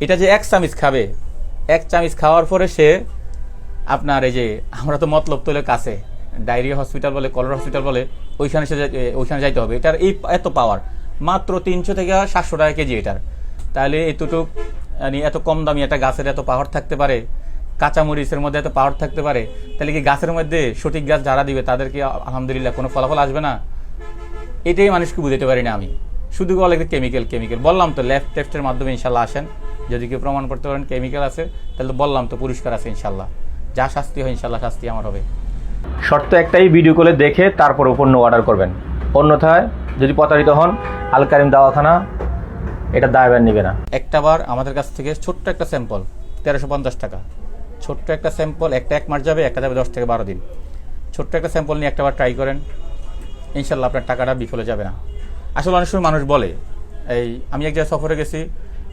এটা যে 1 চামচ খাবে, 1 চামচ খাওয়ার পরে সে আপনার এই যে আমরা তো মতলব তোলে কাছে ডায়রিয়া হসপিটাল বলে, কলেরা হসপিটাল বলে, ওইখানে যাইতে হবে। এটার এই এত পাওয়ার, মাত্র 300 থেকে 700 টাকা কেজি এটার। তাহলে এতটুক মানে এত কম দামি একটা গাছের এত পাওয়ার থাকতে পারে, কাঁচামরিচের মধ্যে এত পাওয়ার থাকতে পারে, তাহলে কি গাছের মধ্যে সঠিক গাছ যারা দিবে তাদেরকে আলহামদুলিল্লাহ কোনো ফলাফল আসবে না? এটাই মানুষকে বুঝতে পারি না আমি। শুধু বলে কেমিক্যাল কেমিক্যাল। বললাম তো ল্যাব টেস্টের মাধ্যমে ইনশাল্লাহ আসেন, যদি কেউ প্রমাণ করতে পারেন কেমিক্যাল আছে, তাহলে তো বললাম তো পুরস্কার আছে ইনশাল্লাহ। যা শাস্তি হয় ইনশাল্লাহ শাস্তি আমার হবে। শর্ত একটাই, ভিডিও কলে দেখে তারপর পণ্য অর্ডার করবেন। অন্যথায় যদি প্রতারিত হন, আল কারিম দাওয়াখানা এটা দায়ভার নেবে না। একটা বার আমাদের কাছ থেকে ছোট্ট একটা স্যাম্পল 1350 টাকা, ছোট্ট একটা স্যাম্পল, একটা 1 মাস যাবে, একটা যাবে 10 থেকে 12 দিন। ছোট্ট একটা স্যাম্পল নিয়ে একটা বার ট্রাই করেন, ইনশাল্লাহ আপনার টাকাটা বিফলে যাবে না। আসলে অনেক সময় মানুষ বলে, এই আমি এক জায়গায় সফরে গেছি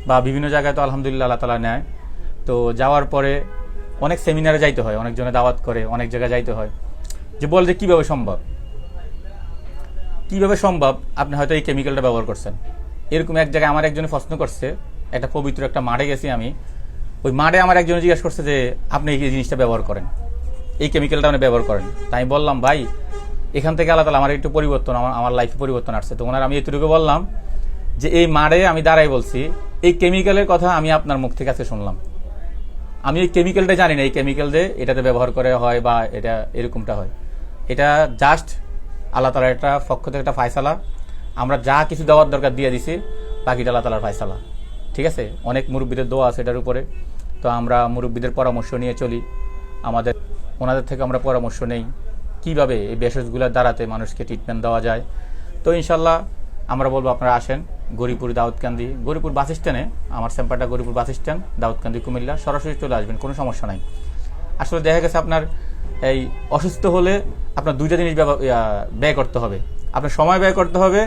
বা বিভিন্ন জায়গায় তো আলহামদুলিল্লাহ আল্লাহ তাআলা নেয়, তো যাওয়ার পরে অনেক সেমিনারে যাইতে হয়, অনেকজনে দাওয়াত করে, অনেক জায়গায় যাইতে হয়, যে বল যে কীভাবে সম্ভব, আপনি হয়তো এই কেমিক্যালটা ব্যবহার করছেন। এরকম এক জায়গায় আমার একজনে প্রশ্ন করছে, একটা পবিত্র একটা মাঠে গেছি আমি, ওই মাঠে আমার একজনে জিজ্ঞাসা করছে যে আপনি এই জিনিসটা ব্যবহার করেন, এই কেমিক্যালটা আপনি ব্যবহার করেন। তাই আমি বললাম ভাই এখান থেকে আল্লাহ তাআলা আমার একটু পরিবর্তন, আমার লাইফে পরিবর্তন আসছে। তো ওনার আমি এতটুকু বললাম যে এই মাঠে আমি দাঁড়াই বলছি এই কেমিক্যালের কথা আমি আপনার মুখ থেকে আজকে শুনলাম। আমি এই কেমিক্যালটা জানি না, এই কেমিক্যাল যে এটাতে ব্যবহার করে হয় বা এটা এরকমটা হয়, এটা জাস্ট আল্লাহ তাআলার একটা পক্ষ থেকে একটা ফায়সালা। আমরা যা কিছু দেওয়ার দরকার দিয়ে দিছি, বাকিটা আল্লাহ তাআলার ফায়সালা। ঠিক আছে, অনেক মুরব্বীদের দোয়া আছে এটার উপরে, তো আমরা মুরব্বীদের পরামর্শ নিয়ে চলি, ওনাদের থেকে আমরা পরামর্শ নেই কিভাবে এই ভেষজগুলোর দ্বারাতে মানুষকে ট্রিটমেন্ট দেওয়া যায়। তো ইনশাল্লাহ আমরা বলবো আপনারা আসেন গরিপুর দাউদকান্দি, গরিপুর বাস স্ট্যান্ডে, আমার সেম্পারটা গরিপুর বাস স্ট্যান্ড, দাউদকান্দি কুমিল্লা, সরাসরি চলে আসবেন, কোনো সমস্যা নাই। আসলে দেখা গেছে আপনার এই অসুস্থ হলে আপনার দুইটা জিনিস ব্যয় করতে হবে, আপনার সময় ব্যয় করতে হবে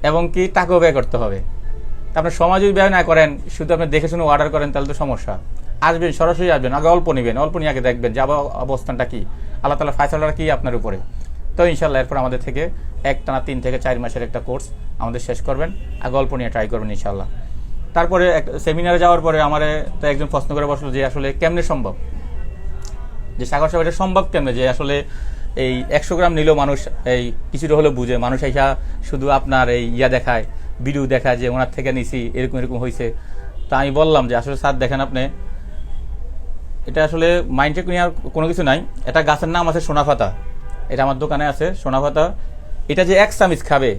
এবং কি টাকাও ব্যয় করতে হবে। তা আপনার সময় যদি ব্যয় না করেন, শুধু আপনি দেখে শুনে অর্ডার করেন, তাহলে তো সমস্যা। আসবেন, সরাসরি আসবেন, আগে অল্প নেবেন, অল্প নিয়ে আগে দেখবেন যে অবস্থানটা কি, আল্লাহ তাআলা ফায়সালাটা কি আপনার উপরে। তো ইনশাল্লাহ এরপর আমাদের থেকে একটানা 3 থেকে 4 মাসের একটা কোর্স আমাদের শেষ করবেন, আগে অল্প নিয়ে ট্রাই করবেন ইনশাল্লাহ। তারপরে সেমিনারে যাওয়ার পরে আমার তো একজন প্রশ্ন করে বসলো যে আসলে কেমনে সম্ভব, যে সাগর সাহেব এটা সম্ভব কেমনে, যে আসলে এই 100 গ্রাম নিলেও মানুষ এই কিছুটা হলেও বুঝে, মানুষ এসা শুধু আপনার এই দেখায়, ভিডিও দেখায় যে ওনার থেকে নিছি এরকম এরকম হয়েছে। তা আমি বললাম যে আসলে স্যার দেখেন আপনি, এটা আসলে মাইন্ডে নেওয়ার কোনো কিছু নাই। এটা গাছের নাম আছে সোনাপাতা, এটা আমার দোকানে আছে সোনাপাতা। এটা যে 1 চামচ খাবে,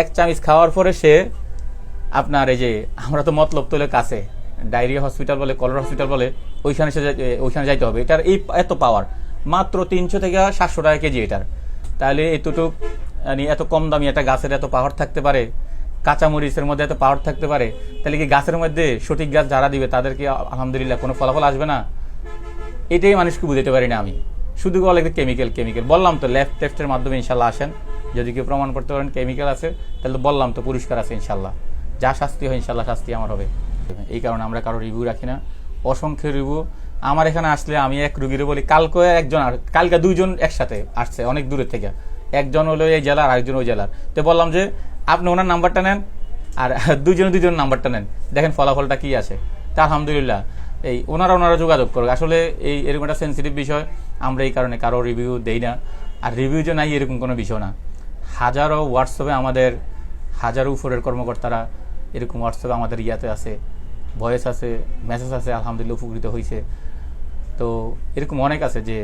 1 চামচ খাওয়ার পরে সে আপনার এই যে আমরা তো মতলব তোলে কাছে ডায়রিয়া হসপিটাল বলে, কলেরা হসপিটাল বলে, ওইখানে যাইতে হবে। এটার এই এত পাওয়ার, মাত্র 300 থেকে 700 টাকা কেজি এটার। তাহলে এতটুক মানে এত কম দামি একটা গাছের এত পাওয়ার থাকতে পারে, কাঁচামরিচের মধ্যে এত পাওয়ার থাকতে পারে, তাহলে কি গাছের মধ্যে সঠিক গাছ যারা দিবে তাদেরকে আলহামদুলিল্লাহ কোনো ফলাফল আসবে না? এটাই মানুষকে বুঝতে পারি না আমি। শুধু বলে কেমিক্যাল কেমিক্যাল। বললাম তো ল্যাব টেস্টের মাধ্যমে ইনশাল্লাহ আসেন, যদি কেউ প্রমাণ করতে পারেন কেমিক্যাল আছে, তাহলে তো বললাম তো পুরস্কার আছে ইনশাল্লাহ। যা শাস্তি হয় ইনশাল্লাহ শাস্তি আমার হবে। এই কারণে আমরা কারো রিভিউ রাখি না, অসংখ্য রিভিউ। আমার এখানে আসলে আমি এক রুগীরে বলি, কালকে 2 জন একসাথে আসছে অনেক দূরের থেকে, একজন হলো এই জেলার, আরেকজন ওই জেলার। তো বললাম যে আপনি ওনার নাম্বারটা নেন আর 2 জন নাম্বারটা নেন, দেখেন ফলাফলটা কি আছে। তা আলহামদুলিল্লাহ এই ওনারা যোগাযোগ করবে। আসলে এরকম একটা সেন্সিটিভ বিষয়, আমরা এই কারণে কারো রিভিউ দেই না। আর রিভিউ যে নাই এরকম কোনো বিষয় না। হাজারো হোয়াটসঅ্যাপে আমাদের হাজারো উপরের কর্মকর্তারা এরকম হোয়াটসঅ্যাপে আমাদের আছে, ভয়েস আছে, মেসেজ আছে, আলহামদুলিল্লাহ উপকৃত হয়েছে। তো এরকম অনেক আছে যে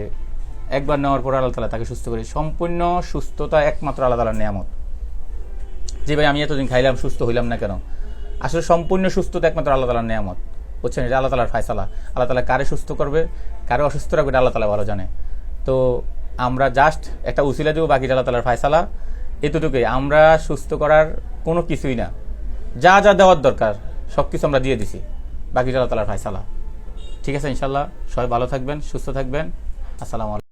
একবার নেওয়ার পর আল্লাহ তাআলা তাকে সুস্থ করে। সম্পূর্ণ সুস্থতা একমাত্র আল্লাহ তাআলার নিয়ামত। যে ভাই আমি এতদিন খাইলাম সুস্থ হইলাম না কেন, আসলে সম্পূর্ণ সুস্থতা একমাত্র আল্লাহ তাআলার নিয়ামত, বুঝছেন? এটা আল্লাহ তাআলার ফায়সালা। আল্লাহ তাআলা কারে সুস্থ করবে, কারে অসুস্থ রাখবে, আল্লাহ তাআলা ভালো জানে। তো আমরা জাস্ট একটা উসিলা দেবো, বাকিটা আল্লাহ তাআলার ফায়সালা। এতটুকুই, আমরা সুস্থ করার কোনো কিছুই না, যা যা দেওয়ার দরকার সব কিছু আমরা দিয়ে দিছি, বাকিটা আল্লাহ তাআলার ফায়সালা। ঠিক আছে, ইনশাল্লাহ সবাই ভালো থাকবেন, সুস্থ থাকবেন। আসসালামু আলাইকুম।